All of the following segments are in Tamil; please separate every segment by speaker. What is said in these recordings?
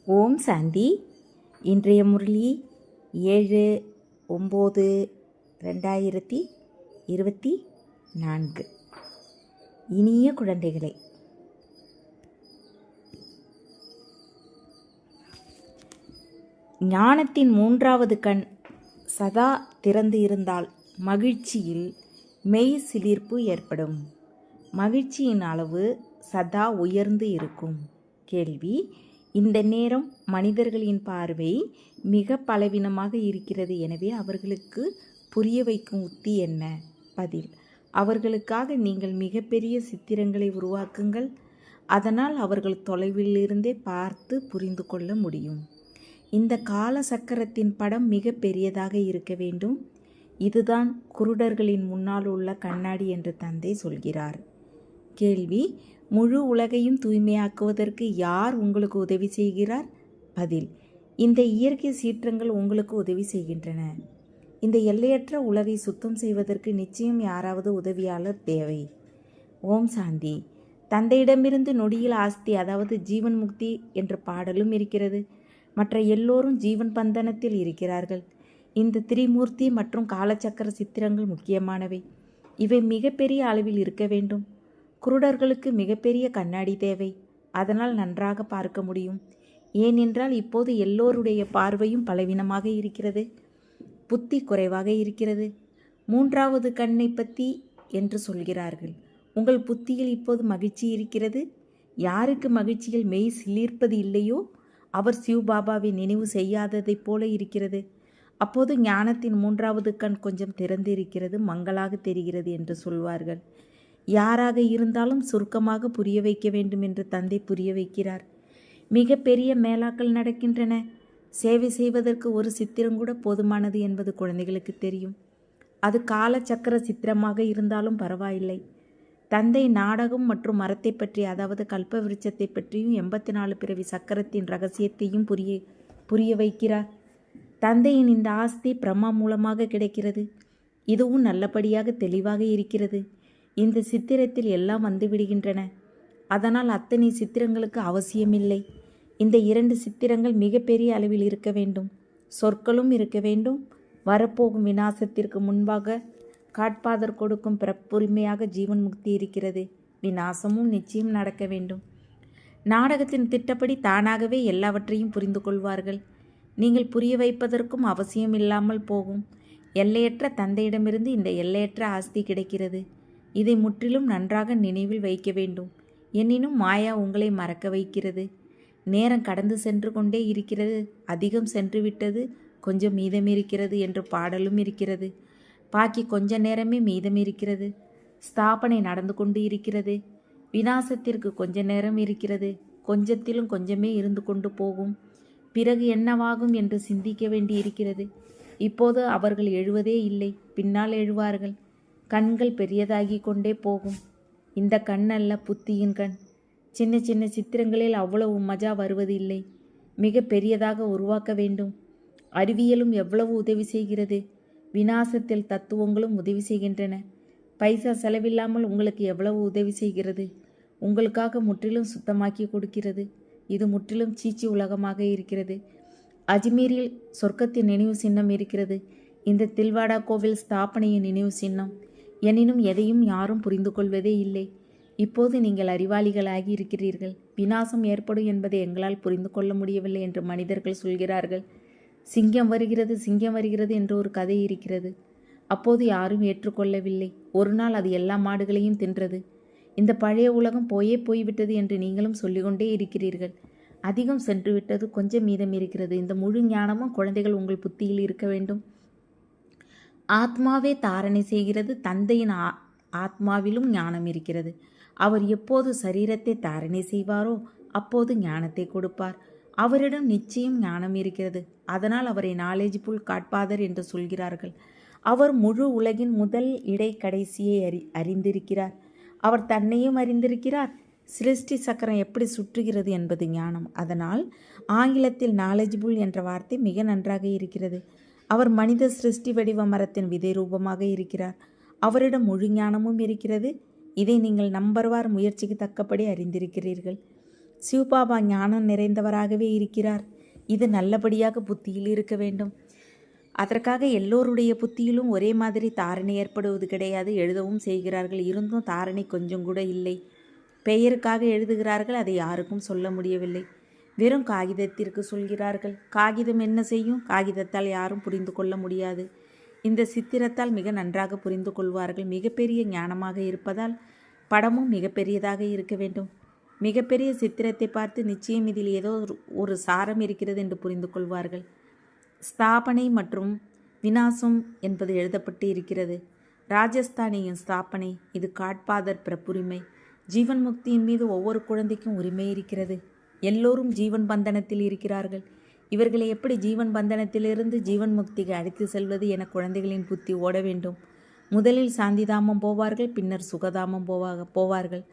Speaker 1: ஓம் சாந்தி. இன்றைய முரளி 7/9/2024. இனிய குழந்தைகளே, ஞானத்தின் மூன்றாவது கண் சதா திறந்து இருந்தால் மகிழ்ச்சியில் மெய் சிலிர்ப்பு ஏற்படும். மகிழ்ச்சியின் அளவு சதா உயர்ந்து இருக்கும். கேள்வி: இந்த நேரம் மனிதர்களின் பார்வை மிக பலவீனமாக இருக்கிறது. எனவே அவர்களுக்கு புரிய வைக்கும் உத்தி என்ன? பதில்: அவர்களுக்காக நீங்கள் மிகப்பெரிய சித்திரங்களை உருவாக்குங்கள். அதனால் அவர்கள் தொலைவிலிருந்தே பார்த்து புரிந்து கொள்ள முடியும். இந்த கால சக்கரத்தின் படம் மிக பெரியதாக இருக்க வேண்டும். இதுதான் குருடர்களின் முன்னால் உள்ள கண்ணாடி என்று தந்தை சொல்கிறார். கேள்வி: முழு உலகையும் தூய்மையாக்குவதற்கு யார் உங்களுக்கு உதவி செய்கிறார்? பதில்: இந்த இயற்கை சீற்றங்கள் உங்களுக்கு உதவி செய்கின்றன. இந்த எல்லையற்ற உலகை சுத்தம் செய்வதற்கு நிச்சயம் யாராவது உதவியாளர் தேவை. ஓம் சாந்தி. தந்தையிடமிருந்து நொடியில் ஆஸ்தி, அதாவது ஜீவன் முக்தி என்ற பாடலும் இருக்கிறது. மற்ற எல்லோரும் ஜீவன் பந்தனத்தில் இருக்கிறார்கள். இந்த திரிமூர்த்தி மற்றும் காலச்சக்கர சித்திரங்கள் முக்கியமானவை. இவை மிகப்பெரிய அளவில் இருக்க வேண்டும். குருடர்களுக்கு மிகப்பெரிய கண்ணாடி தேவை. அதனால் நன்றாக பார்க்க முடியும். ஏனென்றால் இப்போது எல்லோருடைய பார்வையும் பலவீனமாக இருக்கிறது. புத்தி குறைவாக இருக்கிறது. மூன்றாவது கண்ணை பற்றி என்று சொல்கிறார்கள். உங்கள் புத்தியில் இப்போது மகிழ்ச்சி இருக்கிறது. யாருக்கு மகிழ்ச்சியில் மெய் சிலிர்ப்பது இல்லையோ அவர் சிவபாபாவை நினைவு செய்யாததைப் போல இருக்கிறது. அப்போது ஞானத்தின் மூன்றாவது கண் கொஞ்சம் திறந்திருக்கிறது, மங்களாக தெரிகிறது என்று சொல்வார்கள். யாராக இருந்தாலும் சுருக்கமாக புரிய வைக்க வேண்டும் என்று தந்தை புரிய வைக்கிறார். மிக பெரிய மேலாக்கள் நடக்கின்றன. சேவை செய்வதற்கு ஒரு சித்திரம் கூட போதுமானது என்பது குழந்தைகளுக்கு தெரியும். அது காலச்சக்கர சித்திரமாக இருந்தாலும் பரவாயில்லை. தந்தை நாடகம் மற்றும் மரத்தை பற்றி, அதாவது கல்ப விருட்சத்தை பற்றியும் 84 பிறவி சக்கரத்தின் ரகசியத்தையும் புரிய வைக்கிறார். தந்தையின் இந்த ஆஸ்தி பிரம்மா மூலமாக கிடைக்கிறது. இதுவும் நல்லபடியாக தெளிவாக இருக்கிறது. இந்த சித்திரத்தில் எல்லாம் வந்துவிடுகின்றன. அதனால் அத்தனை சித்திரங்களுக்கு அவசியமில்லை. இந்த 2 சித்திரங்கள் மிகப்பெரிய அளவில் இருக்க வேண்டும். சொற்களும் இருக்க வேண்டும். வரப்போகும் விநாசத்திற்கு முன்பாக காட்பாதர் கொடுக்கும் பிறப்புரிமையாக ஜீவன் முக்தி இருக்கிறது. விநாசமும் நிச்சயம் நடக்க வேண்டும். நாடகத்தின் திட்டப்படி தானாகவே எல்லாவற்றையும் புரிந்து கொள்வார்கள். நீங்கள் புரிய வைப்பதற்கும் அவசியம் இல்லாமல் போகும். எல்லையற்ற தந்தையிடமிருந்து இந்த எல்லையற்ற ஆஸ்தி கிடைக்கிறது. இதை முற்றிலும் நன்றாக நினைவில் வைக்க வேண்டும். எனினும் மாயா உங்களை மறக்க வைக்கிறது. நேரம் கடந்து சென்று கொண்டே இருக்கிறது. அதிகம் சென்று விட்டது, கொஞ்சம் மீதம் இருக்கிறது என்று பாடலும் இருக்கிறது. பாக்கி கொஞ்ச நேரமே மீதம் இருக்கிறது. ஸ்தாபனை நடந்து கொண்டு இருக்கிறது. விநாசத்திற்கு கொஞ்ச நேரம் இருக்கிறது. கொஞ்சத்திலும் கொஞ்சமே இருந்து கொண்டு போகும். பிறகு என்னவாகும் என்று சிந்திக்க வேண்டி இருக்கிறது. இப்போது அவர்கள் எழுவதே இல்லை, பின்னால் எழுவார்கள். கண்கள் பெரியதாகி கொண்டே போகும். இந்த கண் அல்ல புத்தியின் கண். சின்ன சின்ன சித்திரங்களில் அவ்வளவு மஜா வருவது இல்லை. மிக பெரியதாக உருவாக்க வேண்டும். அறிவியலும் எவ்வளவு உதவி செய்கிறது. விநாசத்தில் தத்துவங்களும் உதவி செய்கின்றன. பைசா செலவில்லாமல் உங்களுக்கு எவ்வளவு உதவி செய்கிறது. உங்களுக்காக முற்றிலும் சுத்தமாக்கி கொடுக்கிறது. இது முற்றிலும் சீச்சி உலகமாக இருக்கிறது. அஜ்மீரில் சொர்க்கத்தின் நினைவு சின்னம் இருக்கிறது. இந்த தில்வாடா கோவில் ஸ்தாபனையின் நினைவு சின்னம். எனினும் எதையும் யாரும் புரிந்து கொள்வதே இல்லை. இப்போது நீங்கள் அறிவாளிகளாகி இருக்கிறீர்கள். விநாசம் ஏற்படும் என்பதை எங்களால் புரிந்து கொள்ள முடியவில்லை என்று மனிதர்கள் சொல்கிறார்கள். சிங்கம் வருகிறது, சிங்கம் வருகிறது என்று ஒரு கதை இருக்கிறது. அப்போது யாரும் ஏற்றுக்கொள்ளவில்லை. ஒரு நாள் அது எல்லா மாடுகளையும் தின்றது. இந்த பழைய உலகம் போய்விட்டது என்று நீங்களும் சொல்லிக்கொண்டே இருக்கிறீர்கள். அதிகம் சென்று விட்டது, கொஞ்சம் மீதம் இருக்கிறது. இந்த முழு ஞானமும் குழந்தைகள் உங்கள் புத்தியில் இருக்க வேண்டும். ஆத்மாவே தாரணை செய்கிறது. தந்தையின் ஆத்மாவிலும் ஞானம் இருக்கிறது. அவர் எப்போது சரீரத்தை தாரணை செய்வாரோ அப்போது ஞானத்தை கொடுப்பார். அவரிடம் நிச்சயம் ஞானம் இருக்கிறது. அதனால் அவரை நாலேஜ்ஃபுல் காட்பாதர் என்று சொல்கிறார்கள். அவர் முழு உலகின் முதல் இடை கடைசியை அறிந்திருக்கிறார். அவர் தன்னையும் அறிந்திருக்கிறார். சிருஷ்டி சக்கரம் எப்படி சுற்றுகிறது என்பது ஞானம். அதனால் ஆங்கிலத்தில் நாலேஜ்ஃபுல் என்ற வார்த்தை மிக நன்றாக இருக்கிறது. அவர் மனித சிருஷ்டி வடிவ மரத்தின் விதை ரூபமாக இருக்கிறார். அவரிடம் முழு ஞானமும் இருக்கிறது. இதை நீங்கள் நம்பர்வார் முயற்சிக்கு தக்கபடி அறிந்திருக்கிறீர்கள். சிவபாபா ஞானம் நிறைந்தவராகவே இருக்கிறார். இது நல்லபடியாக புத்தியில் இருக்க வேண்டும். அதற்காக எல்லோருடைய புத்தியிலும் ஒரே மாதிரி தாரணை ஏற்படுவது கிடையாது. எழுதவும் செய்கிறார்கள், இருந்தும் தாரணை கொஞ்சம் கூட இல்லை. பெயருக்காக எழுதுகிறார்கள், அதை யாருக்கும் சொல்ல முடியவில்லை. வெறும் காகிதத்திற்கு சொல்கிறார்கள். காகிதம் என்ன செய்யும்? காகிதத்தால் யாரும் புரிந்து கொள்ள முடியாது. இந்த சித்திரத்தால் மிக நன்றாக புரிந்து கொள்வார்கள். மிகப்பெரிய ஞானமாக இருப்பதால் படமும் மிகப்பெரியதாக இருக்க வேண்டும். மிகப்பெரிய சித்திரத்தை பார்த்து நிச்சயம் இதில் ஏதோ ஒரு சாரம் இருக்கிறது என்று புரிந்து கொள்வார்கள். ஸ்தாபனை மற்றும் விநாசம் என்பது எழுதப்பட்டு இருக்கிறது. ராஜஸ்தானியின் ஸ்தாபனை, இது காட்பாதர் பிறப்புரிமை. ஜீவன் முக்தியின் மீது ஒவ்வொரு குழந்தைக்கும் உரிமை இருக்கிறது. எல்லோரும் ஜீவன் பந்தனத்தில் இருக்கிறார்கள். இவர்களை எப்படி ஜீவன் பந்தனத்திலிருந்து ஜீவன் முக்திக்கு அழைத்து செல்வது என குழந்தைகளின் புத்தி ஓட வேண்டும். முதலில் சாந்திதாமம் போவார்கள், பின்னர் சுகதாமம் போவார்கள்.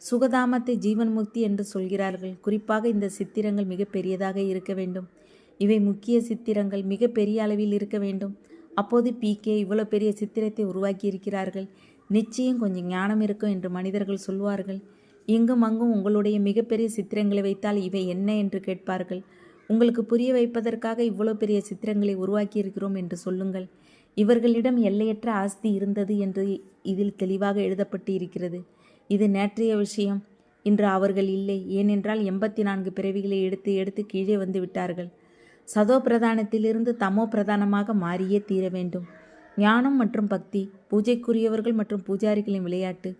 Speaker 1: சுகதாமத்தை ஜீவன் முக்தி என்று சொல்கிறார்கள். குறிப்பாக இந்த சித்திரங்கள் மிக பெரியதாக இருக்க வேண்டும். இவை முக்கிய சித்திரங்கள், மிக பெரிய அளவில் இருக்க வேண்டும். அப்போது பிகே இவ்வளோ பெரிய சித்திரத்தை உருவாக்கி இருக்கிறார்கள், நிச்சயம் கொஞ்சம் ஞானம் இருக்கும் என்று மனிதர்கள் சொல்வார்கள். இங்கும் அங்கும் உங்களுடைய மிகப்பெரிய சித்திரங்களை வைத்தால் இவை என்ன என்று கேட்பார்கள். உங்களுக்கு புரிய வைப்பதற்காக இவ்வளோ பெரிய சித்திரங்களை உருவாக்கி இருக்கிறோம் என்று சொல்லுங்கள். இவர்களிடம் எல்லையற்ற ஆஸ்தி இருந்தது என்று இதில் தெளிவாக எழுதப்பட்டு இருக்கிறது. இது நேற்றைய விஷயம். இன்று அவர்கள் இல்லை. ஏனென்றால் 84 பிறவிகளை எடுத்து எடுத்து கீழே வந்து விட்டார்கள். சதோ பிரதானத்திலிருந்து தமோ பிரதானமாக மாறியே தீர வேண்டும். ஞானம் மற்றும் பக்தி பூஜைக்குரியவர்கள் மற்றும் பூஜாரிகளின் விளையாட்டு.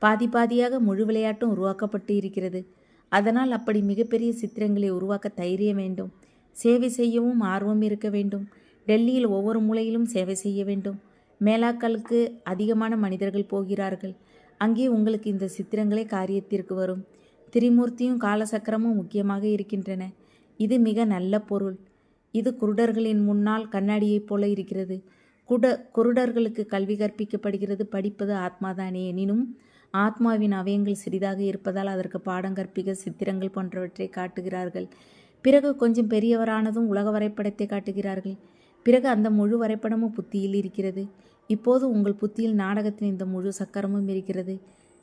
Speaker 1: பாதி பாதியாக முழு விளையாட்டும் உருவாக்கப்பட்டு இருக்கிறது. அதனால் அப்படி மிகப்பெரிய சித்திரங்களை உருவாக்க தைரியம் வேண்டும். சேவை செய்யவும் ஆர்வம் இருக்க வேண்டும். டெல்லியில் ஒவ்வொரு மூலையிலும் சேவை செய்ய வேண்டும். மேலாக்களுக்கு அதிகமான மனிதர்கள் போகிறார்கள். அங்கே உங்களுக்கு இந்த சித்திரங்களே காரியத்திற்கு வரும். திரிமூர்த்தியும் காலசக்கரமும் முக்கியமாக இருக்கின்றன. இது மிக நல்ல பொருள். இது குருடர்களின் முன்னால் கண்ணாடியைப் போல இருக்கிறது. குருடர்களுக்கு கல்வி கற்பிக்கப்படுகிறது. படிப்பது ஆத்மாதானே. எனினும் ஆத்மாவின் அவயங்கள் சிறிதாக இருப்பதால் அதற்கு பாடம் கற்பிக்க சித்திரங்கள் போன்றவற்றை காட்டுகிறார்கள். பிறகு கொஞ்சம் பெரியவரானதும் உலக வரைபடத்தை காட்டுகிறார்கள். பிறகு அந்த முழு வரைபடமும் புத்தியில் இருக்கிறது. இப்போது உங்கள் புத்தியில் நாடகத்தின் இந்த முழு சக்கரமும் இருக்கிறது.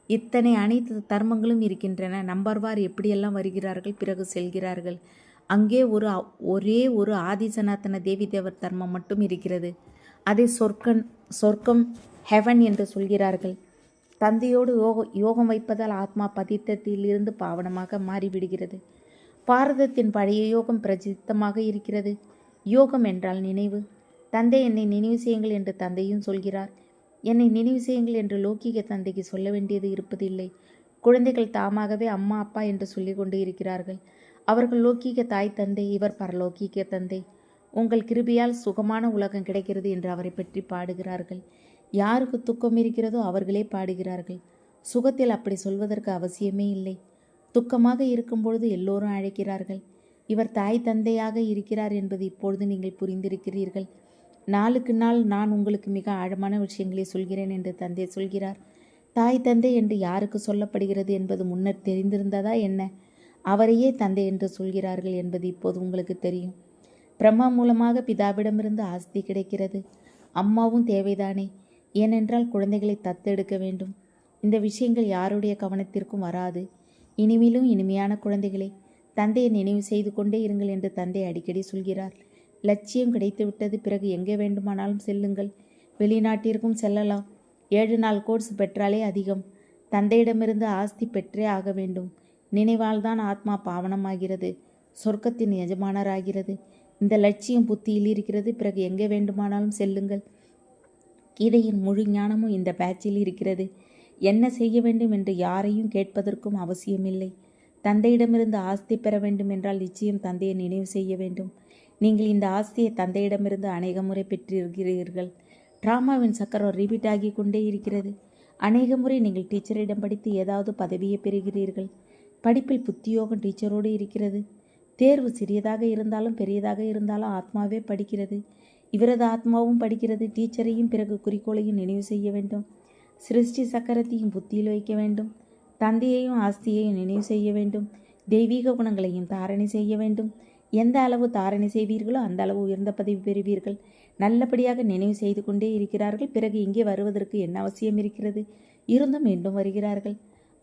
Speaker 1: இத்தனை அனைத்து தர்மங்களும் இருக்கின்றன. நம்பர்வார் எப்படியெல்லாம் வருகிறார்கள், பிறகு செல்கிறார்கள். அங்கே ஒரே ஒரு ஆதி சனாதன தேவி தேவர் தர்மம் மட்டும் இருக்கிறது. அதை சொர்க்கம் ஹெவன் என்று சொல்கிறார்கள். தந்தையோடு யோகம் வைப்பதால் ஆத்மா பதித்தத்திலிருந்து பாவனமாக மாறிவிடுகிறது. பாரதத்தின் பழைய யோகம் பிரசித்தமாக இருக்கிறது. யோகம் என்றால் நினைவு. தந்தை என்னை நினைவு செய்யுங்கள் என்று தந்தையும் சொல்கிறார். என்னை நினைவு செய்யுங்கள் என்று லௌகீக தந்தைக்கு சொல்ல வேண்டியது இருப்பதில்லை. குழந்தைகள் தாமாகவே அம்மா அப்பா என்று சொல்லி கொண்டு இருக்கிறார்கள். அவர்கள் லௌகீக தாய் தந்தை, இவர் பரலௌகீக தந்தை. உங்கள் கிருபையால் சுகமான உலகம் கிடைக்கிறது என்று அவரை பற்றி பாடுகிறார்கள். யாருக்கு துக்கம் இருக்கிறதோ அவர்களே பாடுகிறார்கள். சுகத்தில் அப்படி சொல்வதற்கு அவசியமே இல்லை. துக்கமாக இருக்கும் பொழுது எல்லோரும் அழைக்கிறார்கள். இவர் தாய் தந்தையாக இருக்கிறார் என்பது இப்பொழுது நீங்கள் புரிந்திருக்கிறீர்கள். நாளுக்கு நாள் நான் உங்களுக்கு மிக ஆழமான விஷயங்களை சொல்கிறேன் என்று தந்தை சொல்கிறார். தாய் தந்தை என்று யாருக்கு சொல்லப்படுகிறது என்பது முன்னர் தெரிந்திருந்ததா என்ன? அவரையே தந்தை என்று சொல்கிறார்கள் என்பது இப்போது உங்களுக்கு தெரியும். பிரம்மா மூலமாக பிதாவிடமிருந்து ஆஸ்தி கிடைக்கிறது. அம்மாவும் தேவைதானே? ஏனென்றால் குழந்தைகளை தத்தெடுக்க வேண்டும். இந்த விஷயங்கள் யாருடைய கவனத்திற்கும் வராது. இனிமேலும் இனிமையான குழந்தைகளை தந்தையை நினைவு செய்து கொண்டே இருங்கள் என்று தந்தை அடிக்கடி சொல்கிறார். லட்சியம் கிடைத்துவிட்டது. பிறகு எங்கே வேண்டுமானாலும் செல்லுங்கள். வெளிநாட்டிற்கும் செல்லலாம். 7 நாள் கோர்ஸ் பெற்றாலே அதிகம். தந்தையிடமிருந்து ஆஸ்தி பெற்றே ஆக வேண்டும். நினைவால் தான் ஆத்மா பாவனமாகிறது, சொர்க்கத்தின் எஜமானராகிறது. இந்த லட்சியம் புத்தியில் இருக்கிறது. பிறகு எங்கே வேண்டுமானாலும் செல்லுங்கள். கீதையின் முழு ஞானமும் இந்த பேட்சில் இருக்கிறது. என்ன செய்ய வேண்டும் என்று யாரையும் கேட்பதற்கும் அவசியமில்லை. தந்தையிடமிருந்து ஆஸ்தி பெற வேண்டும் என்றால் நிச்சயம் தந்தையை நினைவு செய்ய வேண்டும். நீங்கள் இந்த ஆஸ்தியை தந்தையிடமிருந்து அநேக முறை பெற்றிருக்கிறீர்கள். ட்ராமாவின் சக்கரம் ரிப்பீட் ஆகி கொண்டே இருக்கிறது. அநேக முறை நீங்கள் டீச்சரிடம் படித்து ஏதாவது பதவியை பெறுகிறீர்கள். படிப்பில் புத்தியோகம் டீச்சரோடு இருக்கிறது. தேர்வு சிறியதாக இருந்தாலும் பெரியதாக இருந்தாலும் ஆத்மாவே படிக்கிறது. இவரது ஆத்மாவும் படிக்கிறது. டீச்சரையும் பிறகு குறிக்கோளையும் நினைவு செய்ய வேண்டும். சிருஷ்டி சக்கரத்தையும் புத்தியில் வைக்க வேண்டும். தந்தையையும் ஆஸ்தியையும் நினைவு செய்ய வேண்டும். தெய்வீக குணங்களையும் தாரணை செய்ய வேண்டும். எந்த அளவு தாரணை செய்வீர்களோ அந்த அளவு உயர்ந்த பதவி பெறுவீர்கள். நல்லபடியாக நினைவு செய்து கொண்டே இருக்கிறார்கள். பிறகு இங்கே வருவதற்கு என்ன அவசியம் இருக்கிறது? இருந்தும் மீண்டும் வருகிறார்கள்.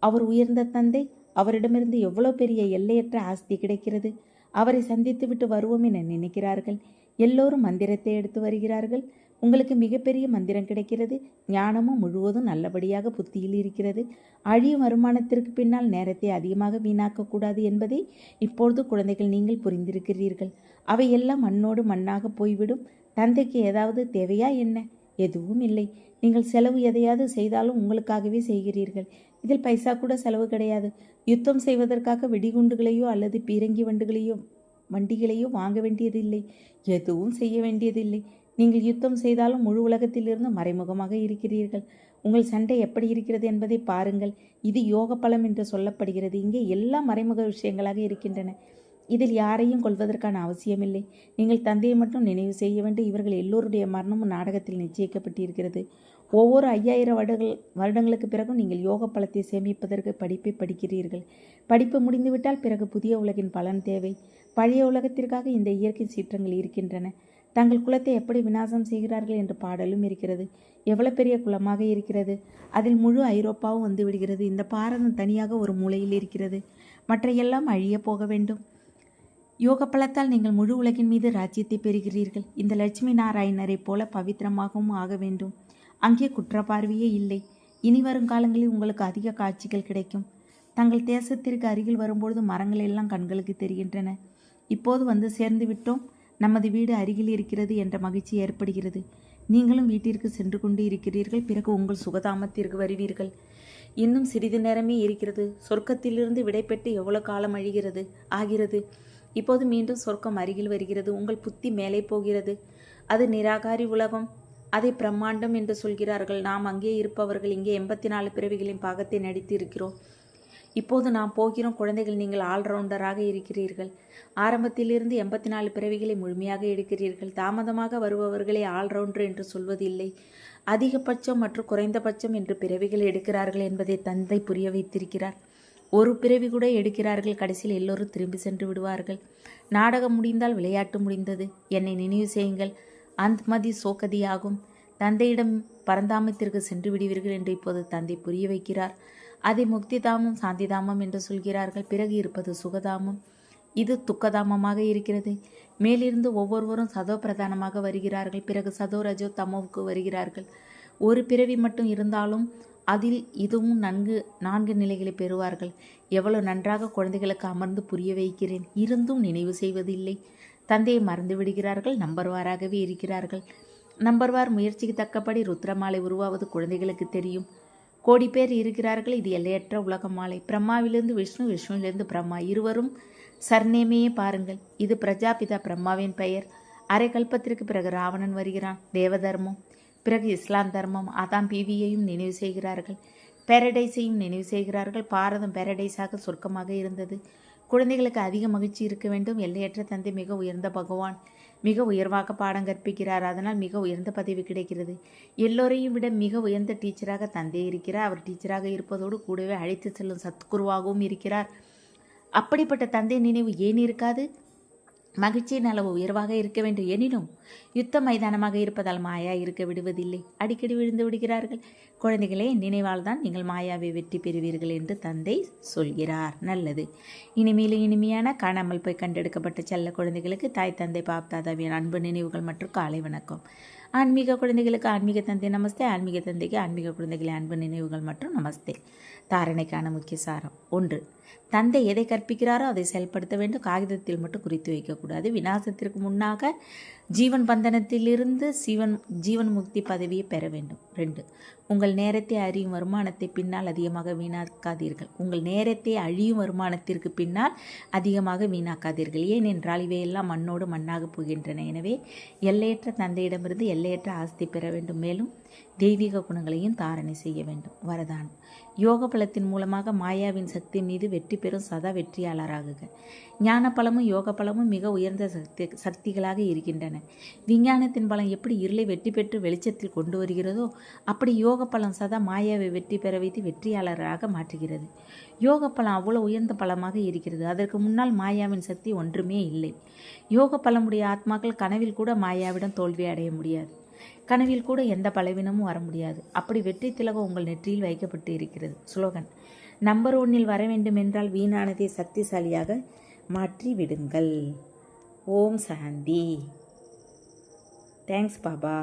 Speaker 1: அவர் உயர்ந்த தந்தை. அவரிடமிருந்து எவ்வளோ பெரிய எல்லையற்ற ஆஸ்தி கிடைக்கிறது. அவரை சந்தித்து விட்டு வருவோம் என நினைக்கிறார்கள். எல்லோரும் மந்திரத்தை எடுத்து வருகிறார்கள். உங்களுக்கு மிகப்பெரிய மந்திரம் கிடைக்கிறது. ஞானமும் முழுவதும் நல்லபடியாக புத்தியில் இருக்கிறது. அழியும் வருமானத்திற்கு பின்னால் நேரத்தை அதிகமாக வீணாக்கக்கூடாது என்பதை இப்பொழுது குழந்தைகள் நீங்கள் புரிந்திருக்கிறீர்கள். அவை எல்லாம் மண்ணோடு மண்ணாக போய்விடும். தந்தைக்கு ஏதாவது தேவையா என்ன? எதுவும் இல்லை. நீங்கள் செலவு எதையாவது செய்தாலும் உங்களுக்காகவே செய்கிறீர்கள். இதில் பைசா கூட செலவு கிடையாது. யுத்தம் செய்வதற்காக வெடிகுண்டுகளையோ அல்லது பீரங்கி வண்டிகளையோ வாங்க வேண்டியதில்லை. எதுவும் செய்ய வேண்டியதில்லை. நீங்கள் யுத்தம் செய்தாலும் முழு உலகத்திலிருந்து மறைமுகமாக இருக்கிறீர்கள். உங்கள் சண்டை எப்படி இருக்கிறது என்பதை பாருங்கள். இது யோக பலம் என்று சொல்லப்படுகிறது. இங்கே எல்லா மறைமுக விஷயங்களாக இருக்கின்றன. இதில் யாரையும் கொள்வதற்கான அவசியமில்லை. நீங்கள் தந்தையை மட்டும் நினைவு செய்ய வேண்டும். இவர்கள் எல்லோருடைய மரணமும் நாடகத்தில் நிச்சயிக்கப்பட்டிருக்கிறது. ஒவ்வொரு 5000 வருடங்களுக்கு பிறகும் நீங்கள் யோக பலத்தை சேமிப்பதற்கு படிப்பை படிக்கிறீர்கள். படிப்பு முடிந்துவிட்டால் பிறகு புதிய உலகின் பலன் தேவை. பழைய உலகத்திற்காக இந்த இயற்கை சீற்றங்கள் இருக்கின்றன. தங்கள் குலத்தை எப்படி விநாசம் செய்கிறார்கள் என்று பாடலும் இருக்கிறது. எவ்வளவு பெரிய குலமாக இருக்கிறது. அதில் முழு ஐரோப்பாவும் வந்து விடுகிறது. இந்த பாரதம் தனியாக ஒரு மூலையில் இருக்கிறது. மற்ற எல்லாம் அழிய போக வேண்டும். யோக பலத்தால் நீங்கள் முழு உலகின் மீது ராஜ்யத்தை பெறுகிறீர்கள். இந்த லட்சுமி நாராயணரை போல பவித்திரமாகவும் ஆக வேண்டும். அங்கே குற்றப்பார்வையே இல்லை. இனி வரும் காலங்களில் உங்களுக்கு அதிக காட்சிகள் கிடைக்கும். தங்கள் தேசத்திற்கு அருகில் வரும்பொழுது மரங்கள் எல்லாம் கண்களுக்கு தெரிகின்றன. இப்போது வந்து சேர்ந்து விட்டோம், நமது வீடு அருகில் இருக்கிறது என்ற மகிழ்ச்சி ஏற்படுகிறது. நீங்களும் வீட்டிற்கு சென்று கொண்டு இருக்கிறீர்கள். பிறகு உங்கள் சுகதாமத்திற்கு வருவீர்கள். இன்னும் சிறிது நேரமே இருக்கிறது. சொர்க்கத்திலிருந்து விடைபெற்று எவ்வளவு காலம் ஆகிறது. இப்போது மீண்டும் சொர்க்கம் அருகில் வருகிறது. உங்கள் புத்தி மேலே போகிறது. அது நிராகாரி உலகம். அதை பிரம்மாண்டம் என்று சொல்கிறார்கள். நாம் அங்கே இருப்பவர்கள் இங்கே 84 பிறவிகளின் பாகத்தை நடித்து இருக்கிறோம். இப்போது நாம் போகிறோம். குழந்தைகள், நீங்கள் ஆல்ரவுண்டராக இருக்கிறீர்கள். ஆரம்பத்திலிருந்து 84 பிறவிகளை முழுமையாக எடுக்கிறீர்கள். தாமதமாக வருபவர்களை ஆல்ரவுண்டர் என்று சொல்வதில்லை. அதிகபட்சம் மற்றும் குறைந்தபட்சம் என்று பிறவிகள் எடுக்கிறார்கள் என்பதை தந்தை புரிய வைத்திருக்கிறார். ஒரு பிறவி கூட எடுக்கிறார்கள். கடைசியில் எல்லோரும் திரும்பி சென்று விடுவார்கள். நாடகம் முடிந்தால் விளையாட்டு முடிந்தது. என்னை நினைவு செய்யுங்கள். அந்த்மதி சோகதியாகும். தந்தையிடம் பரந்தாமத்திற்கு சென்று விடுவீர்கள் என்று இப்போது தந்தை புரிய வைக்கிறார். அதை முக்திதாமம் சாந்திதாமம் என்று சொல்கிறார்கள். பிறகு இருப்பது சுகதாமம். இது துக்கதாமமாக இருக்கிறது. மேலிருந்து ஒவ்வொருவரும் சதோ பிரதானமாக வருகிறார்கள். பிறகு சதோ ரஜோ தமோவுக்கு வருகிறார்கள். ஒரு பிறவி மட்டும் இருந்தாலும் அதில் இதுவும் 4 நிலைகளை பெறுவார்கள். எவ்வளவு நன்றாக குழந்தைகளுக்கு அமர்ந்து புரிய வைக்கிறேன். இருந்தும் நினைவு செய்வதில்லை. தந்தையை மறந்து விடுகிறார்கள். நம்பர்வாராகவே இருக்கிறார்கள். நம்பர்வார் முயற்சிக்கு தக்கபடி ருத்ரமாலை உருவாவது குழந்தைகளுக்கு தெரியும். கோடி பேர் இருக்கிறார்கள். இது எல்லையற்ற உலக மாலை. பிரம்மாவிலிருந்து விஷ்ணு, விஷ்ணுவிலிருந்து பிரம்மா, இருவரும் சர்நேமையே பாருங்கள். இது பிரஜாபிதா பிரம்மாவின் பெயர். அரை கல்பத்திற்கு பிறகு ராவணன் வருகிறான். தேவதர்மம். பிறகு இஸ்லாம் தர்மம். அதாம் பிவியையும் நினைவு செய்கிறார்கள். பேரடைஸையும் நினைவு செய்கிறார்கள். பாரதம் பேரடைஸாக சொர்க்கமாக இருந்தது. குழந்தைகளுக்கு அதிக மகிழ்ச்சி இருக்க வேண்டும். எல்லையற்ற தந்தை மிக உயர்ந்த பகவான். மிக உயர்வாக பாடம் கற்பிக்கிறார். அதனால் மிக உயர்ந்த பதவி கிடைக்கிறது. எல்லோரையும் விட மிக உயர்ந்த டீச்சராக தந்தை இருக்கிறார். அவர் டீச்சராக இருப்பதோடு கூடவே அழைத்து செல்லும் சத்குருவாகவும் இருக்கிறார். அப்படிப்பட்ட தந்தை நினைவு ஏன் இருக்காது? மகிழ்ச்சியின் அளவு உயர்வாக இருக்க வேண்டும். எனினும் யுத்த மைதானமாக இருப்பதால் மாயா இருக்க விடுவதில்லை. அடிக்கடி விழுந்து விடுகிறார்கள். குழந்தைகளே, நினைவால் தான் நீங்கள் மாயாவை வெற்றி பெறுவீர்கள் என்று தந்தை சொல்கிறார். நல்லது. இனிமேலும் இனிமையான காணாமல் போய் கண்டெடுக்கப்பட்ட செல்ல குழந்தைகளுக்கு தாய் தந்தை பாப்தாதாவின் அன்பு நினைவுகள் மற்றும் காலை வணக்கம். ஆன்மீக குழந்தைகளுக்கு ஆன்மீக தந்தை நமஸ்தே. ஆன்மீக தந்தைக்கு ஆன்மீக குழந்தைகளின் அன்பு நினைவுகள் மற்றும் நமஸ்தே. தாரணைக்கான முக்கிய சாரம். 1. தந்தை எதை கற்பிக்கிறாரோ அதை செயல்படுத்த வேண்டும். காகிதத்தில் மட்டும் குறித்து வைக்கக்கூடாது. விநாசத்திற்கு முன்னாக ஜீவன் பந்தனத்திலிருந்து ஜீவன் முக்தி பதவியை பெற வேண்டும். 2. உங்கள் நேரத்தை அறியும் வருமானத்தை பின்னால் அதிகமாக வீணாக்காதீர்கள். உங்கள் நேரத்தை அழியும் வருமானத்திற்கு பின்னால் அதிகமாக வீணாக்காதீர்கள். ஏனென்றால் இவையெல்லாம் மண்ணோடு மண்ணாக போகின்றன. எனவே எல்லையற்ற தந்தையிடமிருந்து எல்லையற்ற ஆஸ்தி பெற வேண்டும். மேலும் தெய்வீக குணங்களையும் தாரணை செய்ய வேண்டும். வரதானம். யோக பலத்தின் மூலமாக மாயாவின் சக்தி மீது வெற்றி பெறும் சதா வெற்றியாளராகுக. ஞான பலமும் யோக பலமும் மிக உயர்ந்த சக்திகளாக இருக்கின்றன. விஞ்ஞானத்தின் பலம் எப்படி இருளை வெற்றி பெற்று வெளிச்சத்தில் கொண்டு வருகிறதோ அப்படி யோக பலம் சதா மாயாவை வெற்றி பெற வைத்து வெற்றியாளராக மாற்றுகிறது. யோக பலம் அவ்வளவு உயர்ந்த பலமாக இருக்கிறது. அதற்கு முன்னால் மாயாவின் சக்தி ஒன்றுமே இல்லை. யோக பலமுடைய ஆத்மாக்கள் கனவில் கூட மாயாவிடம் தோல்வி அடைய முடியாது. கனவில் கூட எந்த பலவீனமும் வர முடியாது. அப்படி வெற்றி திலகம் உங்கள் நெற்றியில் வைக்கப்பட்டு இருக்கிறது. ஸ்லோகன். நம்பர் 1 வர வேண்டுமென்றால் வீணானதை சக்திசாலியாக மாற்றி விடுங்கள். ஓம் சாந்தி. தேங்க்ஸ் பாபா.